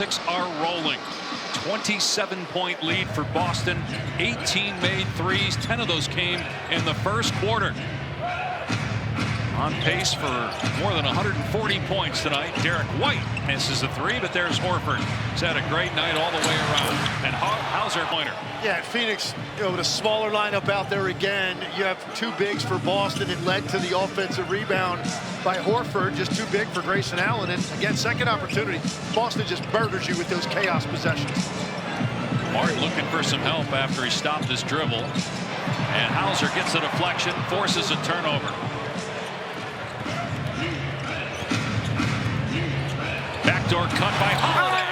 Celtics are rolling. 27-point lead for Boston. 18 made threes. 10 of those came in the first quarter. On pace for more than 140 points tonight. Derek White misses a three, but there's Horford. He's had a great night all the way around. And Hauser pointer. Yeah, Phoenix, with a smaller lineup out there again. You have two bigs for Boston. It led to the offensive rebound by Horford, just too big for Grayson Allen. And again, second opportunity. Boston just murders you with those chaos possessions. Martin looking for some help after he stopped his dribble. And Hauser gets a deflection, forces a turnover. Backdoor cut by Holiday.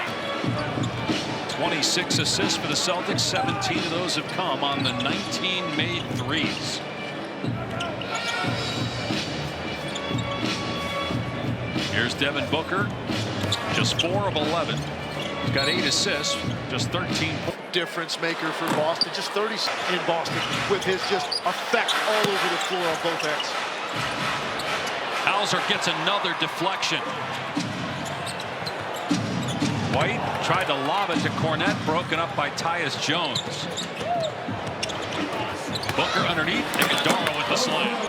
26 assists for the Celtics. 17 of those have come on the 19 made threes. Here's Devin Booker. Just 4 of 11. He's got 8 assists. Just 13. Difference maker for Boston. Just 30 in Boston with his just effect all over the floor on both ends. Hauser gets another deflection. White tried to lob it to Cornette, broken up by Tyus Jones. Booker underneath, Iguodala with the slam.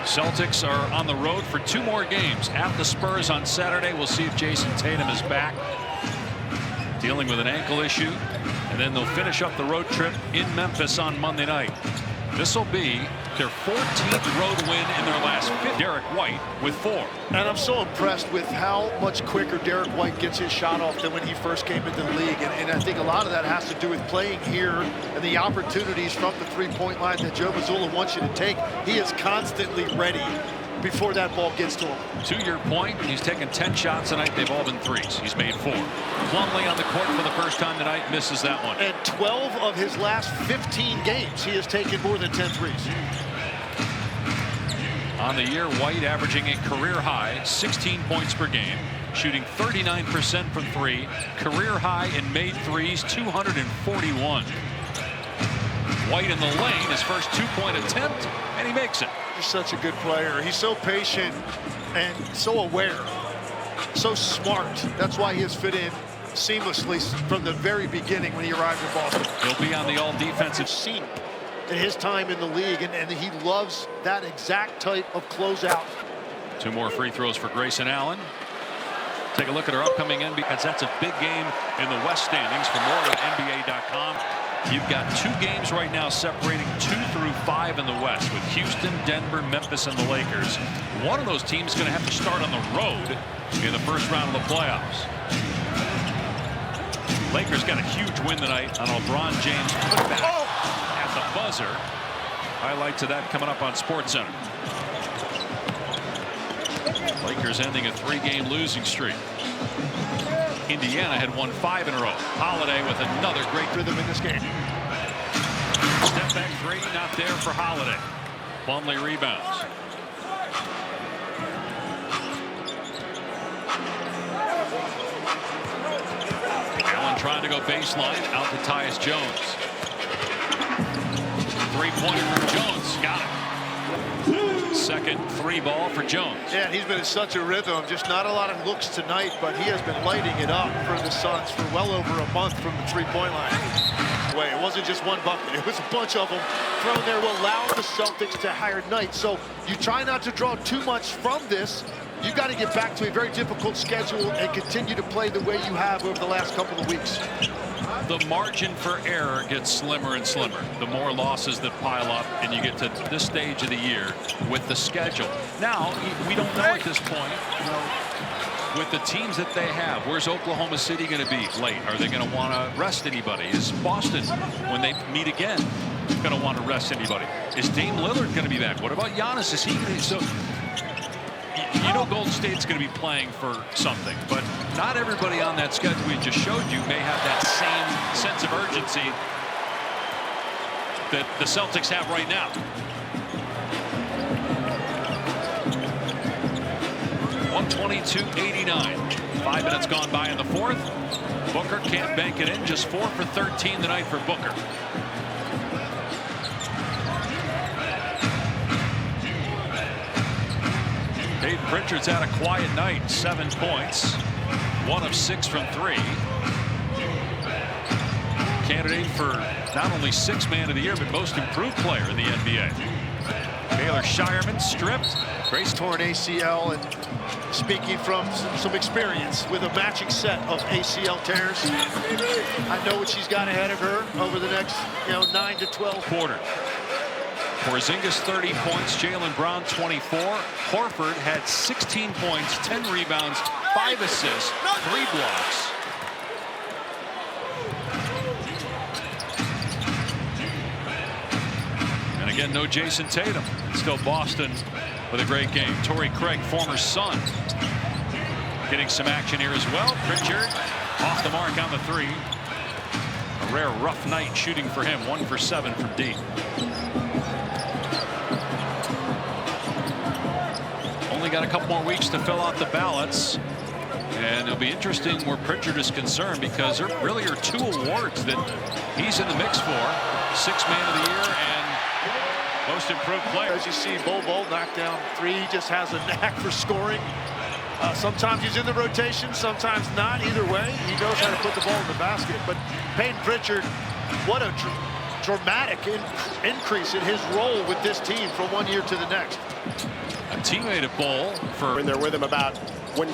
Celtics are on the road for 2 more games at the Spurs on Saturday. We'll see if Jason Tatum is back, dealing with an ankle issue, and then they'll finish up the road trip in Memphis on Monday night. This will be their 14th road win in their last 5. Derek White with 4. And I'm so impressed with how much quicker Derek White gets his shot off than when he first came into the league. And I think a lot of that has to do with playing here and the opportunities from the three-point line that Joe Mazzulla wants you to take. He is constantly ready before that ball gets to him. To your point, he's taken 10 shots tonight. They've all been threes. He's made 4. Plumlee on the court for the first time tonight, misses that one. And 12 of his last 15 games, he has taken more than 10 threes. On the year, White averaging a career high 16 points per game, shooting 39% from 3, career high in made threes 241. White in the lane, his first 2-point attempt, and he makes it. He's such a good player. He's so patient and so aware, so smart. That's why he has fit in seamlessly from the very beginning when he arrived in Boston. He'll be on the all-defensive scene in his time in the league, and he loves that exact type of closeout. 2 more free throws for Grayson Allen. Take a look at our upcoming NBA, because that's a big game in the West standings. For more at NBA.com. You've got 2 games right now separating 2 through 5 in the West, with Houston, Denver, Memphis, and the Lakers. One of those teams is going to have to start on the road in the first round of the playoffs. Lakers got a huge win tonight on LeBron James putback at the buzzer. Highlights of that coming up on SportsCenter. Lakers ending a 3-game losing streak. Indiana had won 5 in a row. Holiday with another great rhythm in this game. Step back 3, not there for Holiday. Plumlee rebounds. Allen trying to go baseline, out to Tyus Jones. 3-pointer from Jones, got it. Second 3 ball for Jones. Yeah, he's been in such a rhythm. Just not a lot of looks tonight, but he has been lighting it up for the Suns for well over a month from the 3-point line. It wasn't just one bucket. It was a bunch of them thrown there, will allow the Celtics to hire night. So you try not to draw too much from this. You got to get back to a very difficult schedule and continue to play the way you have over the last couple of weeks. The margin for error gets slimmer and slimmer. The more losses that pile up, and you get to this stage of the year with the schedule. Now, we don't know at this point, with the teams that they have, where's Oklahoma City going to be late? Are they going to want to rest anybody? Is Boston, when they meet again, going to want to rest anybody? Is Dame Lillard going to be back? What about Giannis? Is he going to? So, you know Golden State's going to be playing for something, but not everybody on that schedule we just showed you may have that same sense of urgency that the Celtics have right now. .122.89. 5 minutes gone by in the 4th. Booker can't bank it in. Just 4 for 13 tonight for Booker. Pritchard's had a quiet night, 7 points. 1 of 6 from 3. Candidate for not only 6th man of the year, but most improved player in the NBA. Taylor Shireman stripped. Grace torn ACL, and speaking from some experience with a matching set of ACL tears, I know what she's got ahead of her over the next 9 to 12 quarter. Porzingis 30 points, Jaylen Brown 24. Horford had 16 points, 10 rebounds, 5 assists, 3 blocks. And again, no Jason Tatum. Still Boston with a great game. Torrey Craig, former Sun, getting some action here as well. Pritchard off the mark on the 3. A rare rough night shooting for him. 1 for 7 from deep. Only got a couple more weeks to fill out the ballots, and it'll be interesting where Pritchard is concerned, because there really are 2 awards that he's in the mix for: 6th man of the year and most improved player. As you see, Bol knock down 3. He just has a knack for scoring. Sometimes he's in the rotation, sometimes not. Either way, he knows how to put the ball in the basket. But Peyton Pritchard, what a dramatic increase in his role with this team from one year to the next. A teammate of Bol for when they're with him about when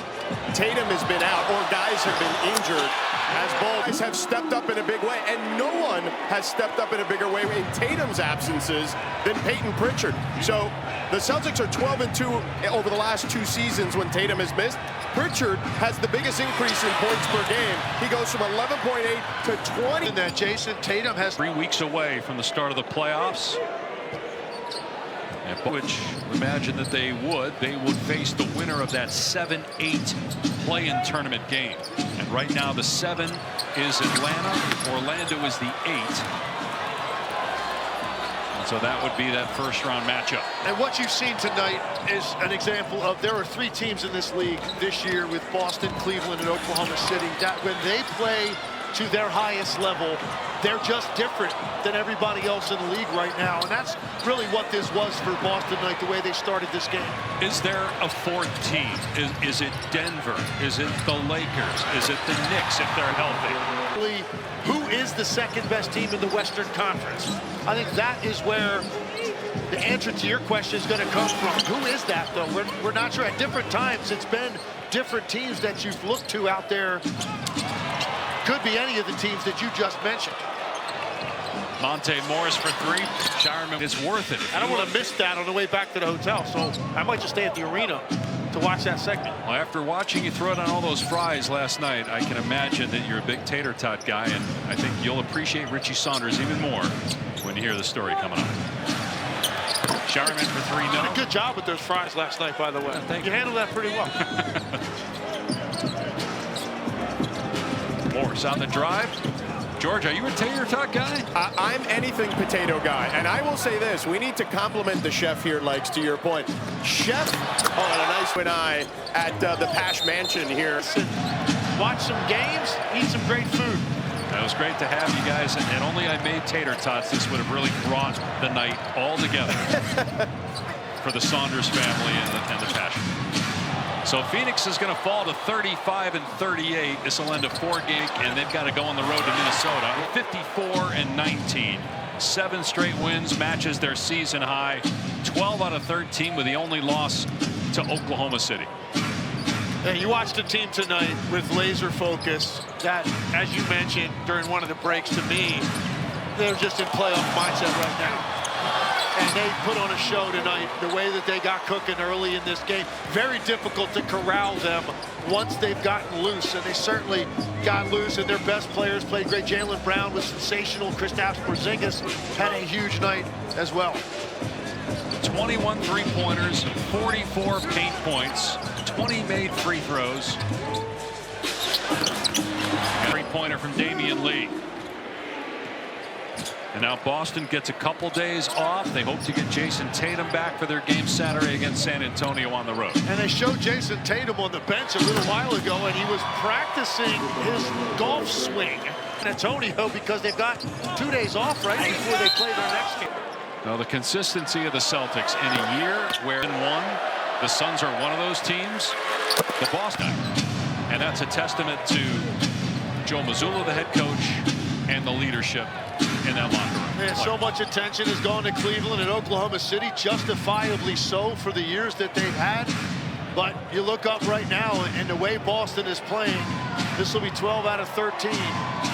Tatum has been out or guys have been injured, as Bol guys have stepped up in a big way, and no one has stepped up in a bigger way in Tatum's absences than Peyton Pritchard. So the Celtics are 12-2 over the last 2 seasons when Tatum has missed. Pritchard has the biggest increase in points per game. He goes from 11.8 to 20. And that Jason Tatum has 3 weeks away from the start of the playoffs. Which imagine that they would face the winner of that 7-8 play-in tournament game. And right now the 7 is Atlanta. Orlando is the 8. And so that would be that first-round matchup. And what you've seen tonight is an example of, there are 3 teams in this league this year with Boston, Cleveland, and Oklahoma City, that when they play to their highest level, they're just different than everybody else in the league right now. And that's really what this was for Boston tonight, the way they started this game. Is there a 4th team? Is it Denver? Is it the Lakers? Is it the Knicks if they're healthy? Who is the 2nd best team in the Western Conference? I think that is where the answer to your question is going to come from. Who is that, though? We're not sure. At different times, it's been different teams that you've looked to out there. Could be any of the teams that you just mentioned. Monte Morris for 3. Shireman, it's worth it. I don't want to miss that on the way back to the hotel, so I might just stay at the arena to watch that segment. Well, after watching you throw down all those fries last night, I can imagine that you're a big tater tot guy, and I think you'll appreciate Richie Saunders even more when you hear the story coming up. Shireman for 3. No. Did a good job with those fries last night, by the way. Thank you. You handled that pretty well. Morris on the drive. George, are you a tater tot guy? I'm anything potato guy, and I will say this: we need to compliment the chef here, Legs, to your point. Chef, and a nice one eye at the Pash Mansion here. Watch some games, eat some great food. That was great to have you guys, and only I made tater tots, this would have really brought the night all together for the Saunders family and the Pash. So Phoenix is going to fall to 35-38. This will end a 4-game, and they've got to go on the road to Minnesota. 54-19. 7 straight wins, matches their season high. 12 out of 13 with the only loss to Oklahoma City. Hey, you watched a team tonight with laser focus that, as you mentioned during one of the breaks to me, they're just in playoff mindset right now. And they put on a show tonight, the way that they got cooking early in this game. Very difficult to corral them once they've gotten loose, and they certainly got loose, and their best players played great. Jaylen Brown was sensational. Kristaps Porzingis had a huge night as well. 21 3-pointers, 44 paint points, 20 made free throws. 3-pointer from Damian Lee. And now Boston gets a couple days off. They hope to get Jason Tatum back for their game Saturday against San Antonio on the road. And they showed Jason Tatum on the bench a little while ago, and he was practicing his golf swing. San Antonio, because they've got 2 days off right before they play their next game. Now the consistency of the Celtics in a year where in one, the Suns are one of those teams. The Boston. And that's a testament to Joe Mazzulla, the head coach, and the leadership in that locker room. And so much attention has gone to Cleveland and Oklahoma City, justifiably so, for the years that they've had. But you look up right now, and the way Boston is playing, this will be 12 out of 13.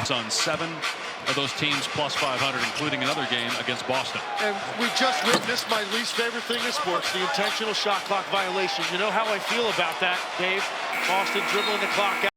It's on 7 of those teams plus 500, including another game against Boston. And we just witnessed my least favorite thing in sports, the intentional shot clock violation. You know how I feel about that, Dave? Boston dribbling the clock out.